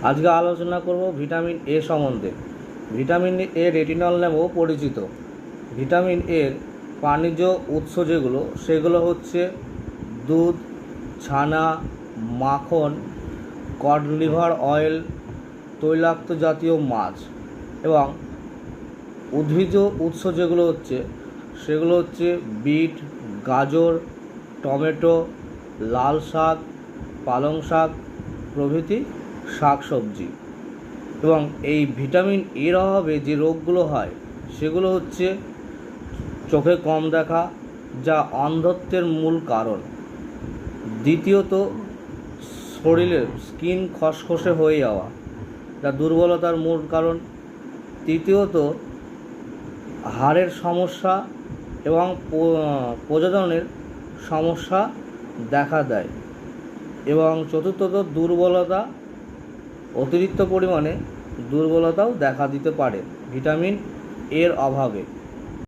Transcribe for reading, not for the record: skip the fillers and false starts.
আজকে আলোচনা করব ভিটামিন এ সম্বন্ধে। ভিটামিন এ রেটিনল নামেও পরিচিত। ভিটামিন এর প্রাণিজ উৎস সেগুলো হচ্ছে দুধ, ছানা, মাখন, কড লিভার অয়েল, তৈলাক্ত জাতীয় মাছ এবং উদ্ভিজ উৎস সেগুলো হচ্ছে বিট, গাজর, টমেটো, লাল শাক, পালং শাক প্রভৃতি শাকসবজি। এবং এই ভিটামিন এর অভাবে যে রোগগুলো হয় সেগুলো হচ্ছে চোখে কম দেখা, যা অন্ধত্বের মূল কারণ। দ্বিতীয়ত, শরীরের স্কিন খসখসে হয়ে যাওয়া, যা দুর্বলতার মূল কারণ। তৃতীয়ত, হাড়ের সমস্যা এবং প্রজননের সমস্যা দেখা দেয়। এবং চতুর্থত, দুর্বলতা, অতিরিক্ত পরিমাণে দুর্বলতাও দেখা দিতে পারে ভিটামিন এর অভাবে।